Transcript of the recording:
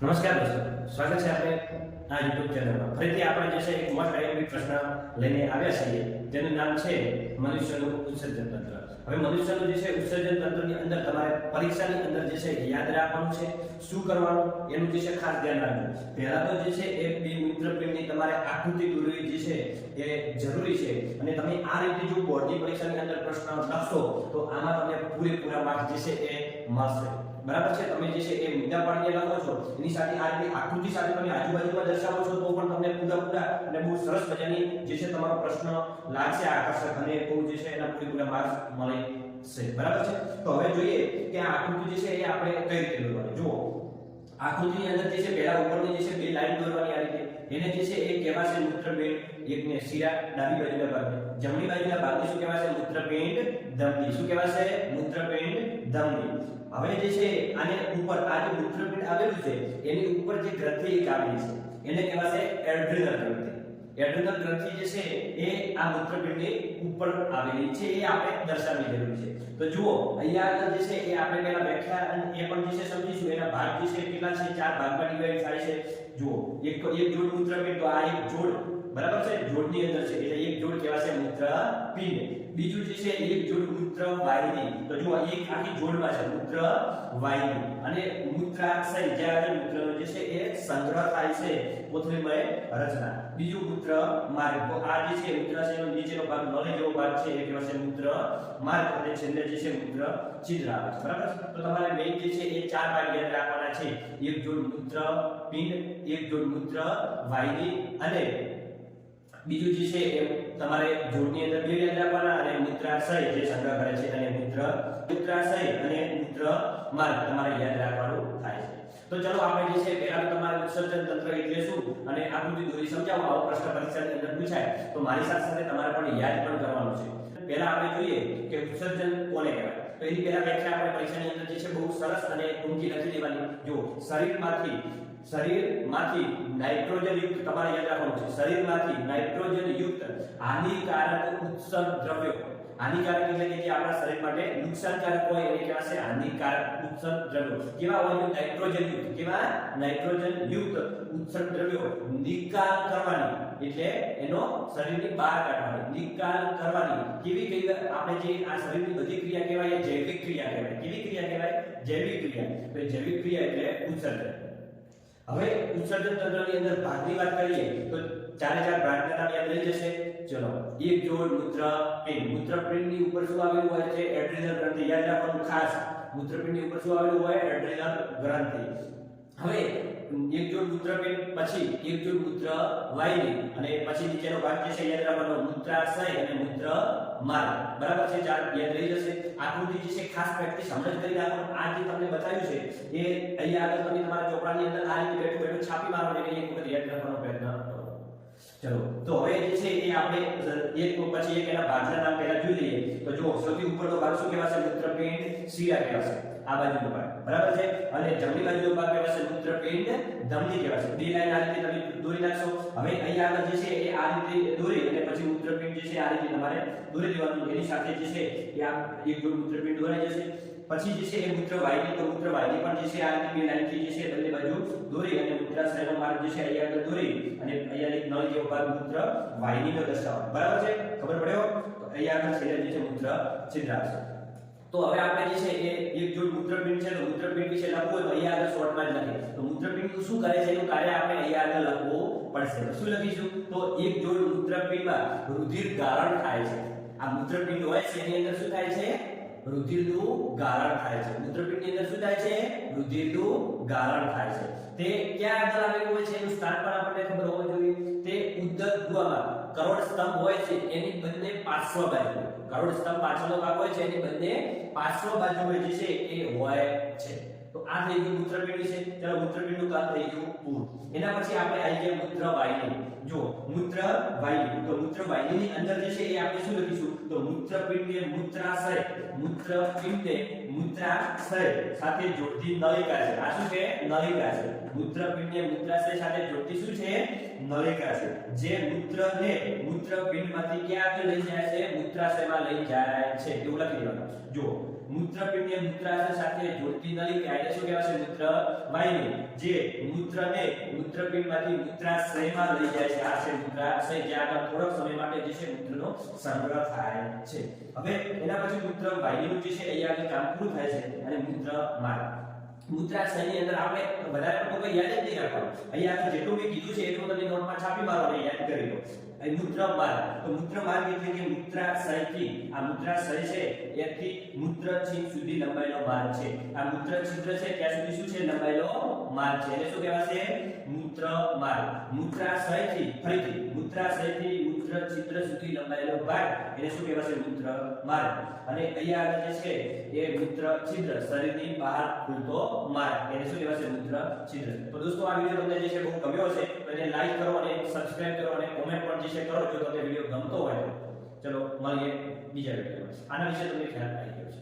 નમસ્કાર દોસ્તો, સ્વાગત છે આપણે આ YouTube ચેનલમાં. ફરીથી આપણે જે છે એક મોસ્ટ આઈએમપી પ્રશ્ન લઈને આવ્યા છીએ, જેનું નામ છે મનુષ્યનું ઉત્સર્જન તંત્ર. હવે મનુષ્યનું જે છે ઉત્સર્જન તંત્રની અંદર તમારે પરીક્ષાની અંદર જે છે યાદ રાખવાનું છે, શું કરવાનું એનું જે છે ખાસ ધ્યાન રાખવું. પહેલા તો જે છે એ બે મૂત્રપિંડની તમારે આકૃતિ દોરવી જે છે એ જરૂરી છે, અને તમે આ રીતે જો બોર્ડની પરીક્ષાની અંદર પ્રશ્ન લખશો તો આમાં તમને પૂરેપૂરા માર્ક જે છે એ મળશે. બરાબર છે. તમે જે છે એ મુદ્દા પાડીને લખો છો, એની સાથે આ રીતે આકૃતિ સાથે તમે આજુબાજુમાં દર્શાવો છો તો પણ તમને પૂરેપૂરા અને બહુ સરસ મજાની જે છે તમારો પ્રશ્ન લાગશે આકર્ષક, અને બહુ જે છે એના પૂરેપૂરા માર્ક્સ મળે છે. બરાબર છે. તો હવે જોઈએ કે આ આકૃતિ જે છે એ આપણે કઈ રીતે દોરવાની. જુઓ, આકૃતિની અંદર જે છે પહેલા ઉપરની જે છે બે લાઈન દોરવાની આ રીતે. એને જે છે એ કહેવાશે મૂત્રપિંડ, એકને શિરા ડાબી બાજુના ભાગને, જમણી બાજુના ભાગને શું કહેવાશે? મૂત્રપિંડ ધમની. શું કહેવાશે? મૂત્રપિંડ ધમની. હવે જે છે આને ઉપર આ જે મૂત્રપિંડ આવેલું છે એની ઉપર જે ગ્રંથિ એક આવેલી છે એને કહેવાશે એડ્રિનલ ગ્રંથિ. એડ્રિનલ ગ્રંથિ જે છે એ આ મૂત્રપિંડની ઉપર આવેલી છે, એ આપણે દર્શાવવી જરૂરી છે. તો જુઓ, અહીંયા આગળ જે છે એ આપણે પહેલા વ્યાખ્યા અને એ પણ જે છે સમજીશું. એના ભાગ જે છે કેટલા છે? ચાર ભાગમાં ડિવાઈડ થાય છે. જુઓ, એક જોડ મૂત્રપિંડ, તો આ એક જોડ બરાબર છે, જોડની અંદર છે એટલે એક જોડ કહેવાશે મૂત્રપિંડ. બીજું જે છે એક જોડ મૂત્રવાહિની. તો જુઓ, એક આખી જોડમાં છે મૂત્રવાહિની, અને મૂત્રાશય જ્યાં આગળ મૂત્રનો જે છે એ સંગ્રહ થાય છે, કોથળીમય રચના. બીજું મૂત્ર માર્ગ. તો આ જે છે મૂત્રાશયનો નીચેનો ભાગ નળી જેવો ભાગ છે એ કહેવાશે મૂત્ર માર્ગ, અને છેલ્લે જે છે મૂત્ર છિદ્ર આવે છે. બરાબર. તો તમારે મેઇન જે છે એ ચાર ભાગ યાદ રાખવાના છે. એક જોડ મૂત્રપિંડ, એક જોડ મૂત્રવાહિની, અને બીજું જે છે એ તમારે જોડની અંદર બે યાદ રાખવાના, અને મૂત્રાશય જે સંગ્રહ કરે છે, અને મૂત્રાશય અને મૂત્ર માર્ગ તમારે યાદ રાખવાનું થાય છે. તો ચલો આપણે જે છે પહેલા તમારે ઉત્સર્જન તંત્ર એટલે શું અને આકૃતિ દોરી સમજાવો. આવો પ્રશ્ન પરીક્ષાની અંદર પૂછાય તો મારી સાથે તમારે પણ યાદ પણ કરવાનું છે. પહેલા આપણે જોઈએ કે ઉત્સર્જન કોને કહેવાય. તો એની પહેલા વ્યાખ્યા આપણે પરીક્ષાની અંદર જે છે બહુ સરસ અને ટૂંકી લખી દેવાની. જો, શરીરમાંથી નાઇટ્રોજન યુક્ત, તમારે યાદ રાખવાનું છે, શરીરમાંથી નાઇટ્રોજન યુક્ત હાનિકારક ઉત્સર્ગ દ્રવ્યો. હાનિકારક એટલે કે જે આપણા શરીર માટે નુકસાનકારક હોય એને કહેવાશે હાનિકારક ઉત્સર્ગ દ્રવ્યો. કેવા હોય? નાઇટ્રોજન યુક્ત. કેવા? નાઇટ્રોજન યુક્ત ઉત્સર્ગ દ્રવ્યો નિકાલ કરવાની, એટલે એનો શરીરની બહાર કાઢવાની, નિકાલ કરવાની. કેવી આપણે જે આ શરીરની બધી ક્રિયા કહેવાય એ જૈવિક ક્રિયા કહેવાય. કેવી ક્રિયા કહેવાય? જૈવિક ક્રિયા. તો જૈવિક ક્રિયા એટલે ઉત્સર્જન. હવે ઉત્સર્જન તંત્રની અંદર ભાગની વાત કરીએ તો ચારે ચાર ભાગના નામ યાદ રહી જશે. ચલો, એક જોડ મૂત્રપિંડ. મૂત્રપિંડની ઉપર શું આવેલું હોય છે? એડ્રિનલ ગ્રંથિ. યાદ રાખવાનું ખાસ, મૂત્રપિંડની ઉપર શું આવેલું હોય? એડ્રિનલ ગ્રંથિ. હવે એક જોડ મૂત્રપિંડ, પછી એક જોડ મૂત્રવાહિની, અને પછી નીચેનો ભાગ જે છે યાદ રાખવાનો મૂત્રાશય અને મૂત્ર માર્ગ. બરાબર છે? ચાર યાદ રહી જશે. આકૃતિ જે છે ખાસ પ્રેક્ટિસ હમણાં જ કરી રાખવાનું. આ જે તમને બતાવ્યું છે એ અહીંયા આગળ તમે તમારા ચોપડાની અંદર આ રીતે બેઠું બેઠું છાપી મારો એટલે એક વખત યાદ રાખવાનો પ્રયત્ન કરો. ચલો, તો હવે જે છે એ આપણે એક પછી એક એના ભાગના નામ પહેલા જોઈ લઈએ. તો જો, સૌથી ઉપરનો ભાગ શું કહેવાશે? મૂત્રપિંડ શિરા કહેવાશે, આ બાજુનો ભાગ. બરાબર છે. અને જમણી બાજુનો ભાગ કહેવાશે મૂત્રપિંડ ધમની કહેવાશે. બે લાઈન આ રીતે તમે દોરી નાખશો. હવે અહીંયા આગળ જે છે એ આ રીતે દોરી અને પછી મૂત્રપિંડ જે છે આ રીતે તમારે દોરી દેવાનું. એની સાથે જે છે એ આ એક જોડ મૂત્રપિંડ દોરાઈ જશે. પછી જે છે એ મૂત્રવાહિની. તો મૂત્રવાહિની પણ જે છે આ રીતે બે લાઈનથી જે છે બંને બાજુ દોરી અને મૂત્રાશયનો માર્ગ જે છે અહીંયા આગળ દોરી અને અહીંયા એક નળ જેવો ભાગ મૂત્રવાહિનીનો દર્શાવો. બરાબર છે? ખબર પડ્યો? તો અહીંયા આગળ છેલ્લે જે છે મૂત્ર છિદ્ર આવશે. તો હવે આપણે જે છે એ એક જોડ મૂત્રપિંડ છે તો મૂત્રપિંડ વિશે લખવું હોય તો અહીંયા આગળ શોર્ટમાં જ લખીએ. તો મૂત્રપિંડ શું કરે છે એનું કાર્ય આપણે અહીંયા આગળ લખવું પડશે. તો શું લખીશું? તો એક જોડ મૂત્રપિંડમાં રુધિર ગાળણ થાય છે. આ મૂત્રપિંડ હોય છે એની અંદર શું થાય છે? રુધિરનું ગાળણ થાય છે. મૂત્રપિંડની અંદર શું થાય છે? રુધિરનું ગાળણ થાય છે. તે ક્યાં આગળ આવેલું હોય છે એનું સ્થાન પણ આપણને ખબર હોવું જોઈએ. તે ઉદર ગુહામાં કરોડ સ્તંભ હોય છે એની બંને પાર્શ્વ બાજુ, કરોડ સ્તંભ પાછળનો ભાગ હોય છે એની બંને પાર્શ્વ બાજુ જે છે એ હોય છે. તો આ થઈ ગયું મૂત્રપિંડ છે. ચાલો, મૂત્રપિંડનું કામ થઈ ગયું પૂર્ણ. એના પછી આપણે આવી ગયા મૂત્રવાહિની. જો, મૂત્રવાહિની. તો મૂત્રવાહિનીની અંદર જે છે એ આપણે શું લખીશું? તો મૂત્રપિંડને મૂત્રાશય, મૂત્રપિંડને મૂત્રાશય સાથે જોડતી નલિકા છે. આ શું છે? નલિકા છે. મૂત્રપિંડને મૂત્રાશય સાથે જોડતી શું છે? નલિકા છે. જે મૂત્રને મૂત્રપિંડમાંથી ક્યાં આગળ લઈ જાય છે? મૂત્રાશયમાં લઈ જાય છે. એવું લખી દેવાનું. જો, મૂત્રપિંડને મૂત્રાશય સાથે જોડતી નળી કે આને શું કહેવાય છે મૂત્રવાહિની, જે મૂત્રને મૂત્રપિંડમાંથી મૂત્રાશયમાં લઈ જાય છે. આ છે મૂત્રાશય, જે આગળ થોડોક સમય માટે જે છે મૂત્રનો સંગ્રહ થાય છે. હવે એના પછી મૂત્રવાહિનીનું જે છે અહીંયા આગળ કામ પૂરું થાય છે અને મૂત્રમાર્ગ. મૂત્રાશયની અંદર આપણે વધારે પડતું કોઈ યાદ જ નહીં રાખવાનું. અહીંયા જેટલું મેં કીધું છે એટલું તમે નોટમાં છાપી મારો અને યાદ કરી લો. અહીં મૂત્રમાર્ગ, તો મૂત્રમાર્ગ એટલે કે મૂત્રાશયથી, આ મૂત્રાશય છે એથી મૂત્રછિદ્ર સુધી લંબાયેલો માર્ગ છે. આ મૂત્રછિદ્ર છે ત્યાં સુધી શું છે લંબાયેલો માર્ગ છે. એટલે શું કહેવાશે મૂત્રમાર્ગ. મૂત્રાશયથી ફરીથી મૂત્રાશયથી મૂત્રછિદ્ર સુધી લંબાયેલો ભાગ એને શું કહેવાશે મૂત્રમાર્ગ. અને અહીંયા આગળ જે છે એ મૂત્રછિદ્ર શરીરની બહાર ખુલતો માર્ગ એને શું કહેવાશે મૂત્રછિદ્ર. તો દોસ્તો આ વિડિયો તમને જે છે બહુ ગમ્યો છે તો એને લાઈક કરો અને સબસ્ક્રાઇબ કરો અને કોમેન્ટ પણ જે છે કરો જો તમને વિડિયો ગમતો હોય તો. ચલો મળીએ બીજા વિડિયોમાં. આના વિશે તમને ખ્યાલ આવી ગયો છે.